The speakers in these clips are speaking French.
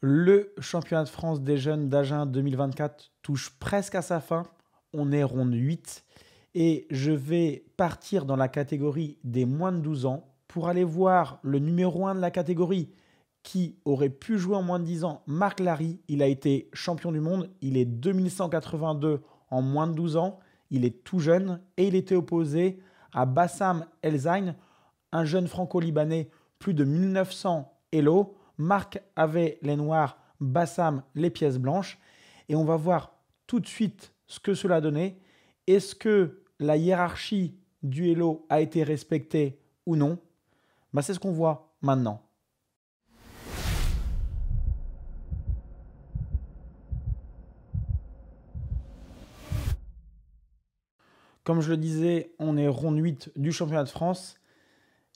Le championnat de France des jeunes d'Agen 2024 touche presque à sa fin. On est ronde 8 et je vais partir dans la catégorie des moins de 12 ans pour aller voir le numéro 1 de la catégorie qui aurait pu jouer en moins de 10 ans, Marc Larry. Il a été champion du monde, il est 2182 en moins de 12 ans, il est tout jeune et il était opposé à Bassam Elzaïn, un jeune franco-libanais, plus de 1900 Hello. Marc avait les noirs, Bassam les pièces blanches. Et on va voir tout de suite ce que cela a donné. Est-ce que la hiérarchie du Hello a été respectée ou non? C'est ce qu'on voit maintenant. Comme je le disais, on est ronde 8 du championnat de France.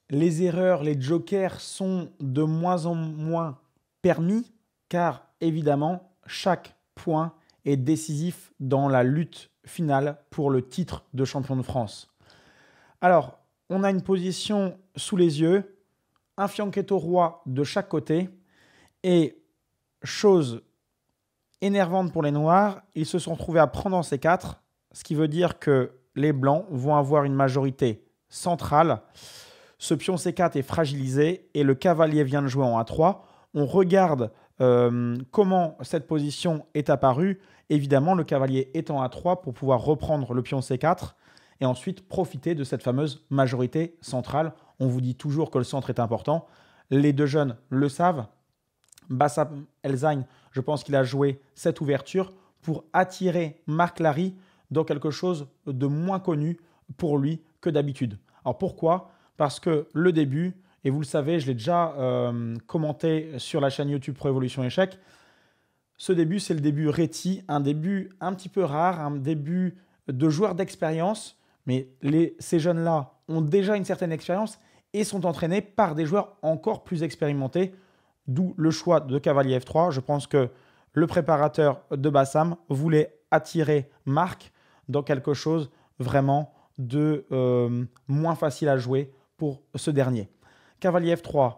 Les erreurs, les jokers sont de moins en moins permis car évidemment, chaque point est décisif dans la lutte finale pour le titre de champion de France. Alors, on a une position sous les yeux, un fianchetto roi de chaque côté et chose énervante pour les noirs, ils se sont trouvés à prendre en C4, ce qui veut dire que les blancs vont avoir une majorité centrale. Ce pion C4 est fragilisé et le cavalier vient de jouer en A3. On regarde comment cette position est apparue. Évidemment, le cavalier est en A3 pour pouvoir reprendre le pion C4 et ensuite profiter de cette fameuse majorité centrale. On vous dit toujours que le centre est important. Les deux jeunes le savent. Bassam Elzaïn, je pense qu'il a joué cette ouverture pour attirer Marc Larry dans quelque chose de moins connu pour lui que d'habitude. Alors pourquoi ? Parce que le début, et vous le savez, je l'ai déjà commenté sur la chaîne YouTube Pro Evolution Échec, ce début, c'est le début Réti, un début un petit peu rare, un début de joueur d'expérience, mais ces jeunes-là ont déjà une certaine expérience et sont entraînés par des joueurs encore plus expérimentés, d'où le choix de cavalier F3. Je pense que le préparateur de Bassam voulait attirer Marc dans quelque chose vraiment de moins facile à jouer pour ce dernier. Cavalier F3,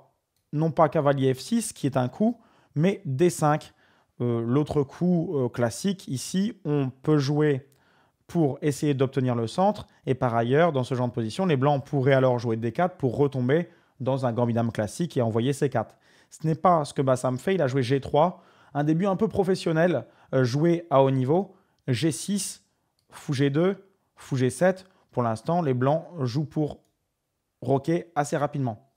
non pas cavalier F6 qui est un coup, mais D5. L'autre coup classique, ici, on peut jouer pour essayer d'obtenir le centre. Et par ailleurs, dans ce genre de position, les blancs pourraient alors jouer D4 pour retomber dans un gambit-dame classique et envoyer C4. Ce n'est pas ce que Bassam fait, il a joué G3, un début un peu professionnel, joué à haut niveau. G6, fou G2, fou G7. Pour l'instant, les blancs jouent pour roquer assez rapidement.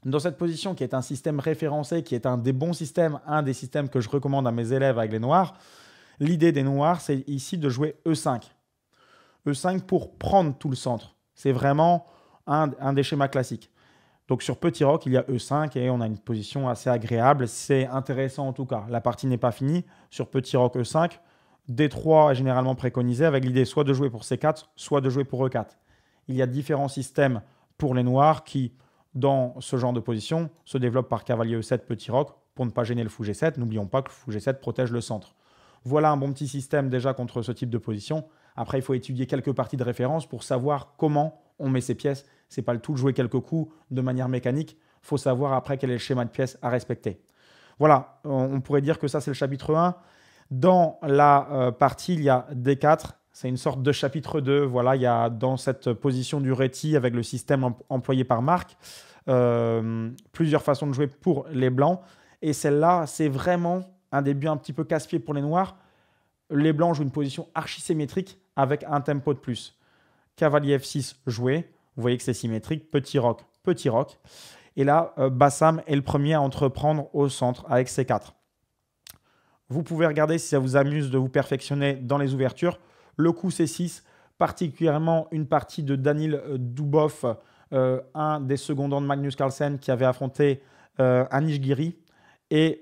Dans cette position qui est un système référencé, qui est un des bons systèmes, un des systèmes que je recommande à mes élèves avec les noirs, l'idée des noirs, c'est ici de jouer E5. E5 pour prendre tout le centre. C'est vraiment un des schémas classiques. Donc sur petit roc, il y a E5 et on a une position assez agréable. C'est intéressant en tout cas. La partie n'est pas finie. Sur petit roc E5, D3 est généralement préconisé avec l'idée soit de jouer pour C4, soit de jouer pour E4. Il y a différents systèmes pour les noirs qui, dans ce genre de position, se développent par cavalier E7, petit roc pour ne pas gêner le fou G7. N'oublions pas que le fou G7 protège le centre. Voilà un bon petit système déjà contre ce type de position. Après, il faut étudier quelques parties de référence pour savoir comment on met ses pièces. Ce n'est pas le tout de jouer quelques coups de manière mécanique. Il faut savoir après quel est le schéma de pièces à respecter. Voilà, on pourrait dire que ça, c'est le chapitre 1. Dans la partie, il y a D4. C'est une sorte de chapitre 2. Voilà, il y a dans cette position du Réti avec le système employé par Marc, plusieurs façons de jouer pour les blancs. Et celle-là, c'est vraiment un début un petit peu casse-pied pour les noirs. Les blancs jouent une position archi-symétrique avec un tempo de plus. Cavalier F6 joué. Vous voyez que c'est symétrique. Petit roc, petit roc. Et là, Bassam est le premier à entreprendre au centre avec C4. Vous pouvez regarder si ça vous amuse de vous perfectionner dans les ouvertures. Le coup C6, particulièrement une partie de Daniil Dubov, un des secondants de Magnus Carlsen qui avait affronté Anish Giri. Et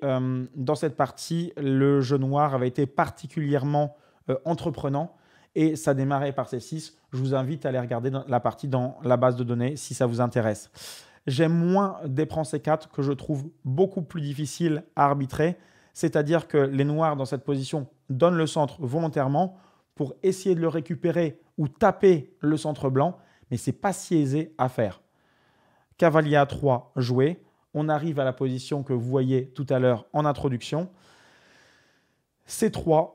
dans cette partie, le jeu noir avait été particulièrement entreprenant et ça démarrait par C6. Je vous invite à aller regarder la partie dans la base de données si ça vous intéresse. J'aime moins Desprend C4 que je trouve beaucoup plus difficile à arbitrer. C'est-à-dire que les noirs dans cette position donnent le centre volontairement pour essayer de le récupérer ou taper le centre blanc, mais ce n'est pas si aisé à faire. Cavalier A3 joué. on arrive à la position que vous voyez tout à l'heure en introduction. C3,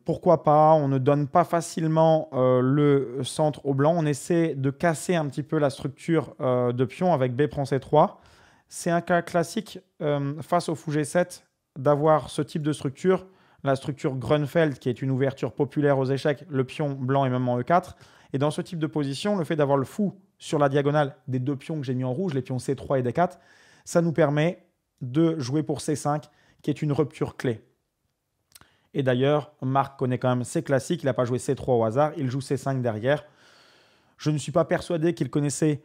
pourquoi pas, on ne donne pas facilement le centre au blanc. On essaie de casser un petit peu la structure de pion avec B prend C3. C'est un cas classique face au fou G7 d'avoir ce type de structure. La structure Grunfeld, qui est une ouverture populaire aux échecs, le pion blanc est même en E4. Et dans ce type de position, le fait d'avoir le fou sur la diagonale des deux pions que j'ai mis en rouge, les pions C3 et D4, ça nous permet de jouer pour C5, qui est une rupture clé. Et d'ailleurs, Marc connaît quand même ses classiques, il n'a pas joué C3 au hasard, il joue C5 derrière. Je ne suis pas persuadé qu'il connaissait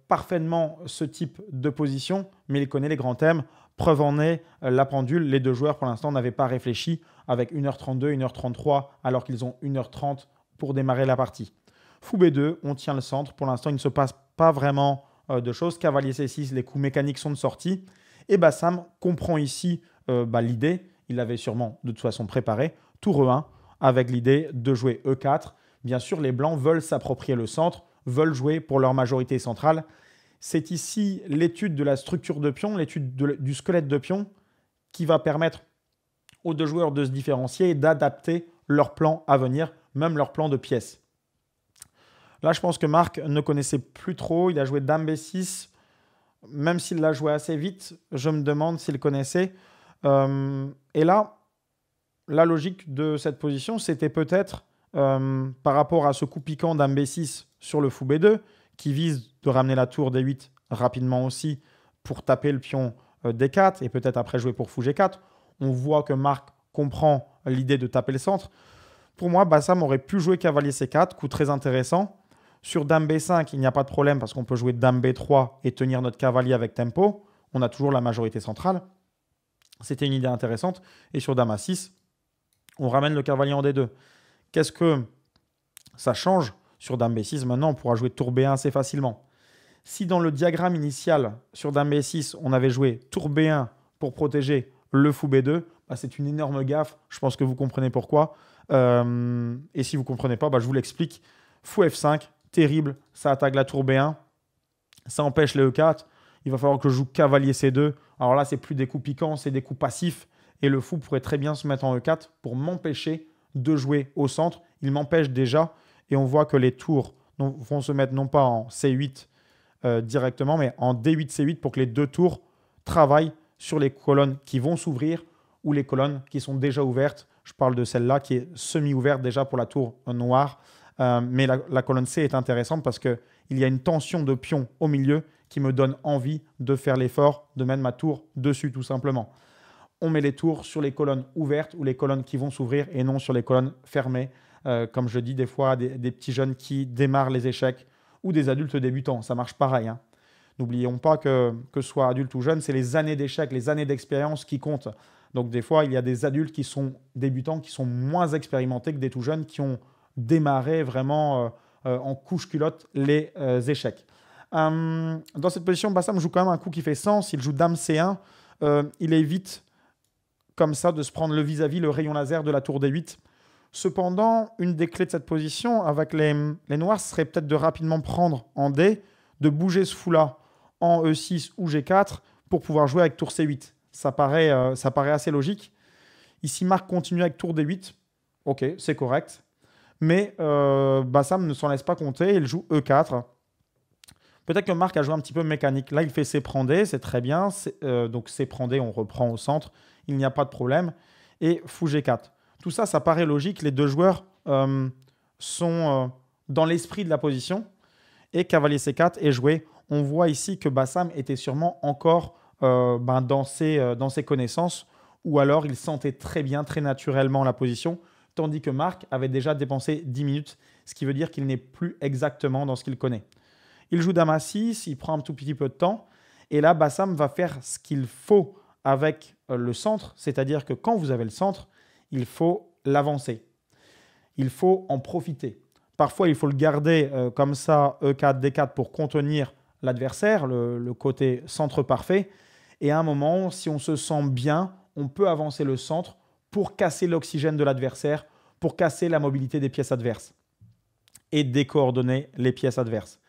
parfaitement ce type de position, mais il connaît les grands thèmes. Preuve en est, la pendule, les deux joueurs pour l'instant n'avaient pas réfléchi avec 1h32, 1h33, alors qu'ils ont 1h30 pour démarrer la partie. Fou B2, on tient le centre. Pour l'instant, il ne se passe pas vraiment de choses. Cavalier C6, les coups mécaniques sont de sortie. Et Bassam comprend ici l'idée, il l'avait sûrement de toute façon préparé, tour E1, avec l'idée de jouer E4. Bien sûr, les blancs veulent s'approprier le centre, veulent jouer pour leur majorité centrale. C'est ici l'étude de la structure de pion, l'étude du squelette de pion qui va permettre aux deux joueurs de se différencier et d'adapter leur plan à venir, même leur plan de pièces. Là, je pense que Marc ne connaissait plus trop. Il a joué Dame B6. Même s'il l'a joué assez vite, je me demande s'il connaissait. Et là, la logique de cette position, c'était peut-être par rapport à ce coup piquant Dame B6 sur le fou B2, qui vise de ramener la tour D8 rapidement aussi pour taper le pion D4 et peut-être après jouer pour fou G4. On voit que Marc comprend l'idée de taper le centre. Pour moi, Bassam aurait pu jouer cavalier C4, coup très intéressant. Sur Dame B5, il n'y a pas de problème parce qu'on peut jouer Dame B3 et tenir notre cavalier avec tempo. On a toujours la majorité centrale. C'était une idée intéressante. Et sur Dame A6, on ramène le cavalier en D2. Qu'est-ce que ça change sur Dame B6? Maintenant, on pourra jouer tour B1 assez facilement. Si dans le diagramme initial, sur Dame B6, on avait joué tour B1 pour protéger le fou B2, c'est une énorme gaffe. Je pense que vous comprenez pourquoi. Et si vous ne comprenez pas, je vous l'explique. Fou F5, terrible. Ça attaque la tour B1. Ça empêche les E4. Il va falloir que je joue cavalier C2. Alors là, c'est plus des coups piquants, c'est des coups passifs. Et le fou pourrait très bien se mettre en E4 pour m'empêcher de jouer au centre. Il m'empêche déjà. Et on voit que les tours vont se mettre non pas en C8 directement, mais en D8, C8 pour que les deux tours travaillent sur les colonnes qui vont s'ouvrir ou les colonnes qui sont déjà ouvertes. Je parle de celle-là qui est semi-ouverte déjà pour la tour noire. Mais la colonne C est intéressante parce qu'il y a une tension de pion au milieu qui me donne envie de faire l'effort de mettre ma tour dessus tout simplement. On met les tours sur les colonnes ouvertes ou les colonnes qui vont s'ouvrir et non sur les colonnes fermées. Comme je dis des fois, des petits jeunes qui démarrent les échecs ou des adultes débutants. Ça marche pareil. Hein. N'oublions pas que ce soit adulte ou jeune, c'est les années d'échecs, les années d'expérience qui comptent. Donc des fois, il y a des adultes qui sont débutants, qui sont moins expérimentés que des tout jeunes qui ont démarré vraiment en couche-culotte les échecs. Dans cette position, Bassam joue quand même un coup qui fait sens. Il joue Dame C1. Il évite comme ça de se prendre le vis-à-vis, le rayon laser de la tour D8. Cependant, une des clés de cette position avec les noirs serait peut-être de rapidement prendre en D, de bouger ce fou-là en E6 ou G4 pour pouvoir jouer avec tour C8. Ça paraît assez logique. Ici, Marc continue avec tour D8. Ok, c'est correct. Mais Bassam ne s'en laisse pas compter. Il joue E4. Peut-être que Marc a joué un petit peu mécanique. Là, il fait C prend D, c'est très bien. Donc C prend D, on reprend au centre. Il n'y a pas de problème. Et fou G4. Tout ça, ça paraît logique. Les deux joueurs sont dans l'esprit de la position. Et cavalier C4 est joué. On voit ici que Bassam était sûrement encore dans ses connaissances. Ou alors, il sentait très bien, très naturellement la position. Tandis que Marc avait déjà dépensé 10 minutes. Ce qui veut dire qu'il n'est plus exactement dans ce qu'il connaît. Il joue Dame A6, il prend un tout petit peu de temps. Et là, Bassam va faire ce qu'il faut avec le centre. C'est-à-dire que quand vous avez le centre, il faut l'avancer. Il faut en profiter. Parfois, il faut le garder comme ça, E4, D4, pour contenir l'adversaire, le côté centre parfait. Et à un moment, si on se sent bien, on peut avancer le centre pour casser l'oxygène de l'adversaire, pour casser la mobilité des pièces adverses et décoordonner les pièces adverses.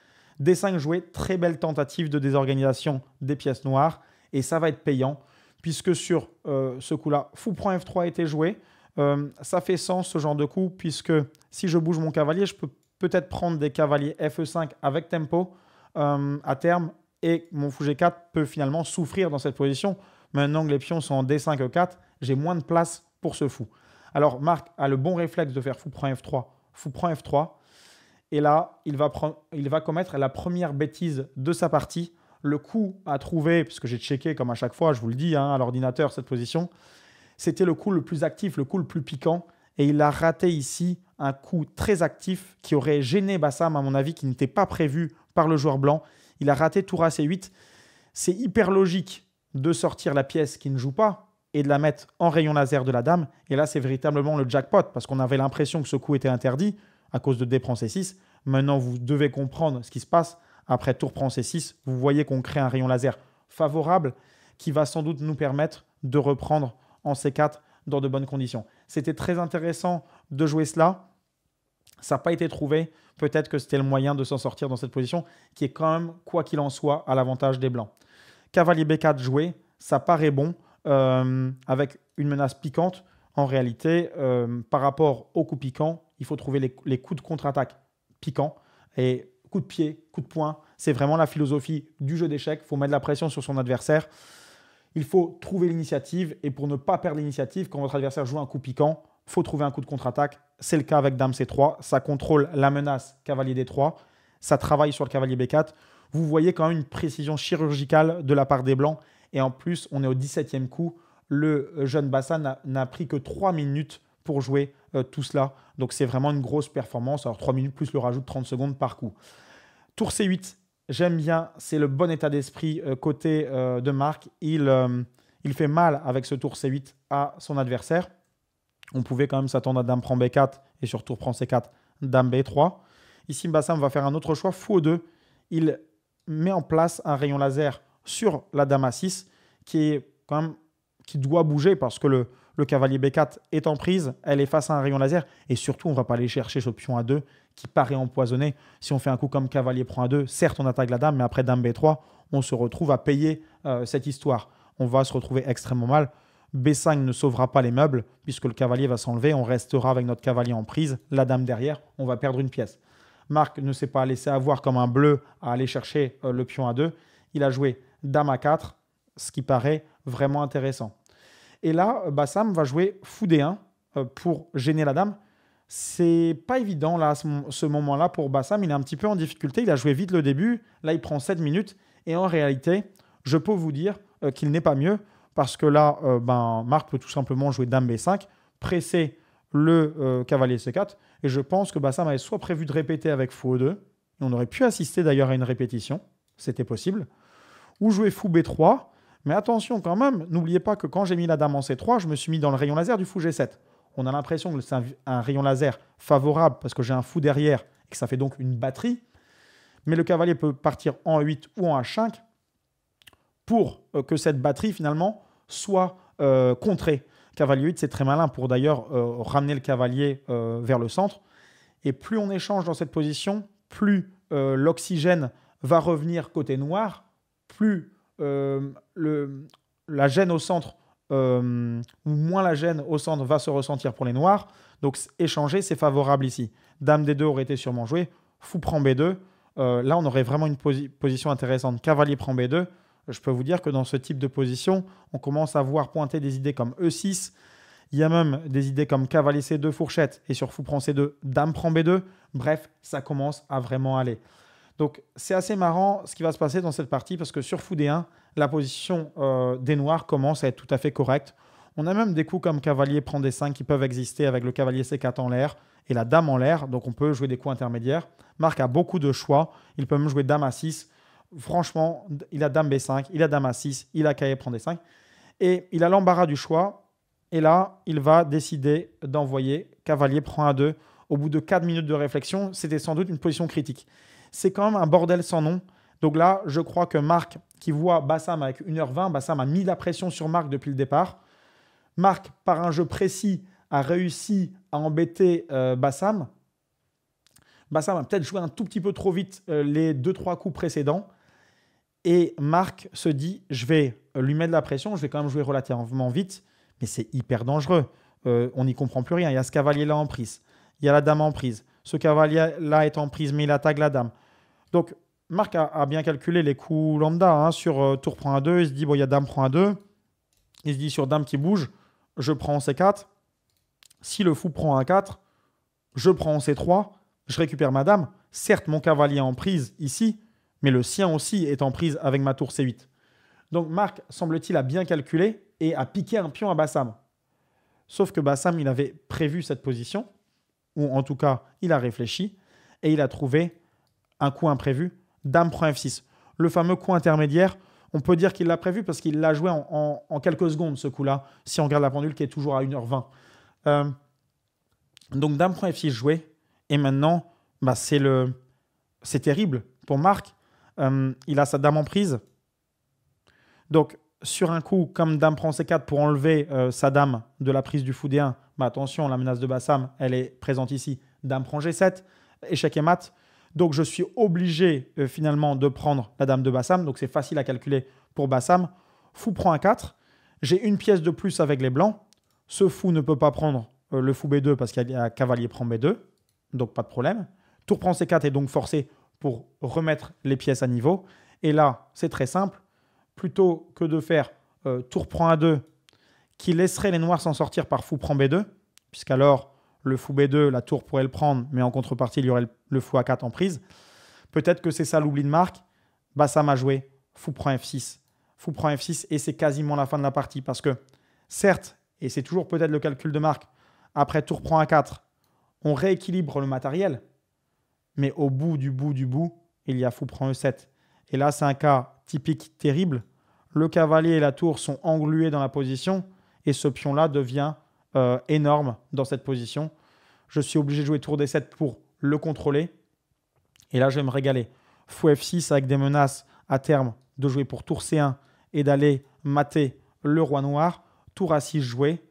D5 joué, très belle tentative de désorganisation des pièces noires. Et ça va être payant, puisque sur ce coup-là, fou prend F3 a été joué. Ça fait sens ce genre de coup, puisque si je bouge mon cavalier, je peux peut-être prendre des cavaliers FE5 avec tempo à terme, et mon fou G4 peut finalement souffrir dans cette position. Maintenant que les pions sont en D5 E4, j'ai moins de place pour ce fou. Alors Marc a le bon réflexe de faire fou prend F3, fou prend F3. Et là, il va commettre la première bêtise de sa partie. Le coup à trouver, puisque j'ai checké comme à chaque fois, je vous le dis, à l'ordinateur, cette position, c'était le coup le plus actif, le coup le plus piquant. Et il a raté ici un coup très actif qui aurait gêné Bassam, à mon avis, qui n'était pas prévu par le joueur blanc. Il a raté tour A8. C'est hyper logique de sortir la pièce qui ne joue pas et de la mettre en rayon laser de la dame. Et là, c'est véritablement le jackpot, parce qu'on avait l'impression que ce coup était interdit à cause de D prend C6. Maintenant, vous devez comprendre ce qui se passe. Après tour prend C6, vous voyez qu'on crée un rayon laser favorable qui va sans doute nous permettre de reprendre en C4 dans de bonnes conditions. C'était très intéressant de jouer cela. Ça n'a pas été trouvé. Peut-être que c'était le moyen de s'en sortir dans cette position qui est quand même, quoi qu'il en soit, à l'avantage des blancs. Cavalier B4 joué, ça paraît bon avec une menace piquante. En réalité, par rapport au coup piquant, il faut trouver les coups de contre-attaque piquants. Et coup de pied, coup de poing, c'est vraiment la philosophie du jeu d'échecs. Il faut mettre la pression sur son adversaire. Il faut trouver l'initiative. Et pour ne pas perdre l'initiative, quand votre adversaire joue un coup piquant, il faut trouver un coup de contre-attaque. C'est le cas avec Dame C3. Ça contrôle la menace cavalier D3. Ça travaille sur le cavalier B4. Vous voyez quand même une précision chirurgicale de la part des blancs. Et en plus, on est au 17e coup. Le jeune Bassam n'a pris que 3 minutes pour jouer tout cela. Donc, c'est vraiment une grosse performance. Alors, 3 minutes plus le rajout de 30 secondes par coup. Tour C8, j'aime bien. C'est le bon état d'esprit côté de Marc. Il fait mal avec ce tour C8 à son adversaire. On pouvait quand même s'attendre à Dame prend B4 et sur tour prend C4, Dame B3. Ici, Bassam va faire un autre choix, fou E2. Il met en place un rayon laser sur la Dame A6 qui doit bouger parce que le cavalier B4 est en prise, elle est face à un rayon laser et surtout, on ne va pas aller chercher ce pion A2 qui paraît empoisonné. Si on fait un coup comme cavalier prend A2, certes, on attaque la dame, mais après Dame B3, on se retrouve à payer cette histoire. On va se retrouver extrêmement mal. B5 ne sauvera pas les meubles puisque le cavalier va s'enlever. On restera avec notre cavalier en prise. La dame derrière, on va perdre une pièce. Marc ne s'est pas laissé avoir comme un bleu à aller chercher le pion A2. Il a joué Dame A4, ce qui paraît vraiment intéressant. Et là, Bassam va jouer fou D1 pour gêner la dame. C'est pas évident là, à ce moment-là pour Bassam. Il est un petit peu en difficulté. Il a joué vite le début. Là, il prend 7 minutes. Et en réalité, je peux vous dire qu'il n'est pas mieux. Parce que là, Marc peut tout simplement jouer Dame B5, presser le cavalier C4. Et je pense que Bassam avait soit prévu de répéter avec fou E2, et on aurait pu assister d'ailleurs à une répétition, c'était possible, ou jouer fou B3. Mais attention quand même, n'oubliez pas que quand j'ai mis la dame en C3, je me suis mis dans le rayon laser du fou G7. On a l'impression que c'est un rayon laser favorable parce que j'ai un fou derrière et que ça fait donc une batterie. Mais le cavalier peut partir en A8 ou en H5 pour que cette batterie, finalement, soit contrée. Cavalier 8, c'est très malin pour d'ailleurs ramener le cavalier vers le centre. Et plus on échange dans cette position, plus l'oxygène va revenir côté noir, plus la gêne au centre, ou moins la gêne au centre va se ressentir pour les noirs. Donc échanger, c'est favorable ici. Dame D2 aurait été sûrement jouée. Fou prend B2. Là, on aurait vraiment une position intéressante. Cavalier prend B2. Je peux vous dire que dans ce type de position, on commence à voir pointer des idées comme E6. Il y a même des idées comme cavalier C2 fourchette et sur fou prend C2, dame prend B2. Bref, ça commence à vraiment aller. Donc, c'est assez marrant ce qui va se passer dans cette partie parce que sur fou D1, la position des noirs commence à être tout à fait correcte. On a même des coups comme cavalier prend D5 qui peuvent exister avec le cavalier C4 en l'air et la dame en l'air. Donc, on peut jouer des coups intermédiaires. Marc a beaucoup de choix. Il peut même jouer dame A6. Franchement, il a dame B5, il a dame A6, il a cavalier prend D5. Et il a l'embarras du choix. Et là, il va décider d'envoyer cavalier prend A2. Au bout de 4 minutes de réflexion, c'était sans doute une position critique. C'est quand même un bordel sans nom. Donc là, je crois que Marc, qui voit Bassam avec 1h20, Bassam a mis la pression sur Marc depuis le départ. Marc, par un jeu précis, a réussi à embêter Bassam. Bassam a peut-être joué un tout petit peu trop vite les 2-3 coups précédents. Et Marc se dit, je vais lui mettre de la pression, je vais quand même jouer relativement vite, mais c'est hyper dangereux. On n'y comprend plus rien. Il y a ce cavalier-là en prise. Il y a la dame en prise. Ce cavalier-là est en prise, mais il attaque la dame. Donc, Marc a bien calculé les coups lambda. Hein, sur tour prend A2, il se dit, bon, il y a dame prend A2. Il se dit, sur dame qui bouge, je prends en C4. Si le fou prend A4, je prends en C3. Je récupère ma dame. Certes, mon cavalier est en prise ici, mais le sien aussi est en prise avec ma tour C8. Donc, Marc, semble-t-il, a bien calculé et a piqué un pion à Bassam. Sauf que Bassam, il avait prévu cette position, ou en tout cas, il a réfléchi, et il a trouvé un coup imprévu, dame prend F6. Le fameux coup intermédiaire, on peut dire qu'il l'a prévu parce qu'il l'a joué en quelques secondes, ce coup-là, si on regarde la pendule qui est toujours à 1h20. Donc, dame prend F6 joué, et maintenant, bah, c'est terrible pour Marc. Il a sa dame en prise. Donc, sur un coup, comme dame prend C4 pour enlever sa dame de la prise du fou D1, bah attention, la menace de Bassam, elle est présente ici. Dame prend G7, échec et mat. Donc, je suis obligé finalement de prendre la dame de Bassam. Donc, c'est facile à calculer pour Bassam. Fou prend A4. J'ai une pièce de plus avec les blancs. Ce fou ne peut pas prendre le fou B2 parce qu'il y a cavalier prend B2. Donc, pas de problème. Tour prend C4 est donc forcé pour remettre les pièces à niveau. Et là, c'est très simple. Plutôt que de faire tour prend A2 qui laisserait les noirs s'en sortir par fou prend B2, puisqu'alors le fou B2, la tour pourrait le prendre, mais en contrepartie, il y aurait le fou A4 en prise. Peut-être que c'est ça l'oubli de Marc. Bassam a joué fou prend F6. Fou prend F6 et c'est quasiment la fin de la partie parce que, certes, et c'est toujours peut-être le calcul de Marc, après tour prend A4, on rééquilibre le matériel, mais au bout, il y a fou prend E7. Et là, c'est un cas typique terrible. Le cavalier et la tour sont englués dans la position et ce pion-là devient énorme dans cette position. Je suis obligé de jouer tour D7 pour le contrôler. Et là, je vais me régaler. Fou F6 avec des menaces à terme de jouer pour tour C1 et d'aller mater le roi noir. Tour A6 joué.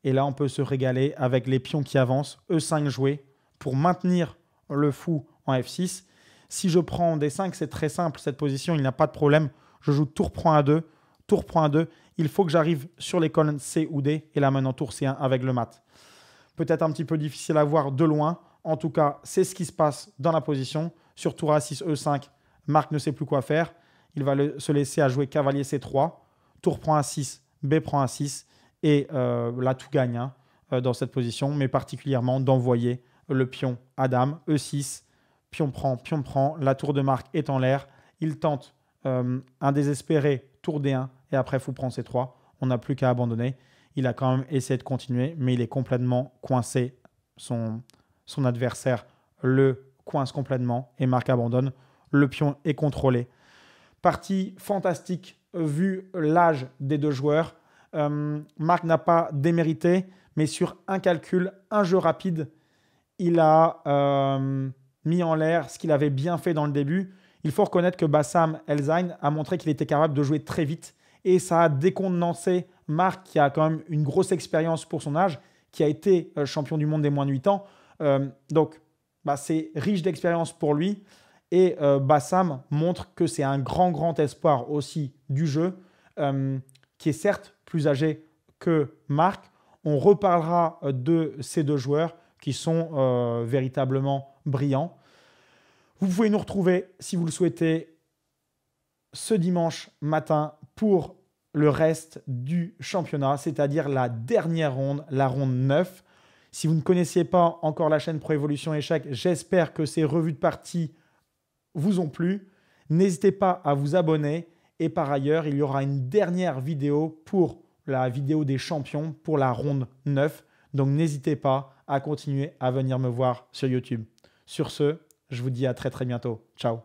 Et là, on peut se régaler avec les pions qui avancent. E5 joué pour maintenir le fou en F6. Si je prends D5, c'est très simple. Cette position, il n'y a pas de problème. Je joue tour prend A2, tour prend A2. Il faut que j'arrive sur les colonnes C ou D. Et là, maintenant, tour C1 avec le mat. Peut-être un petit peu difficile à voir de loin. En tout cas, c'est ce qui se passe dans la position. Sur tour A6, E5, Marc ne sait plus quoi faire. Il va se laisser à jouer cavalier C3. Tour prend A6, B prend A6. Et là, tout gagne hein, dans cette position. Mais particulièrement d'envoyer le pion à dame, E6. Pion prend. La tour de Marc est en l'air. Il tente un désespéré tour D1 et après fou prend C3. On n'a plus qu'à abandonner. Il a quand même essayé de continuer, mais il est complètement coincé. Son adversaire le coince complètement et Marc abandonne. Le pion est contrôlé. Partie fantastique vu l'âge des deux joueurs. Marc n'a pas démérité, mais sur un calcul, un jeu rapide, il a mis en l'air ce qu'il avait bien fait dans le début. Il faut reconnaître que Bassam Elzaïn a montré qu'il était capable de jouer très vite et ça a décontenancé Marc qui a quand même une grosse expérience pour son âge, qui a été champion du monde des moins de 8 ans. Donc, c'est riche d'expérience pour lui et Bassam montre que c'est un grand espoir aussi du jeu qui est certes plus âgé que Marc. On reparlera de ces deux joueurs qui sont véritablement brillants. Vous pouvez nous retrouver, si vous le souhaitez, ce dimanche matin pour le reste du championnat, c'est-à-dire la dernière ronde, la ronde 9. Si vous ne connaissiez pas encore la chaîne Pro Evolution Échecs, j'espère que ces revues de partie vous ont plu. N'hésitez pas à vous abonner. Et par ailleurs, il y aura une dernière vidéo pour la vidéo des champions pour la ronde 9. Donc, n'hésitez pas à continuer à venir me voir sur YouTube. Sur ce, je vous dis à très bientôt. Ciao.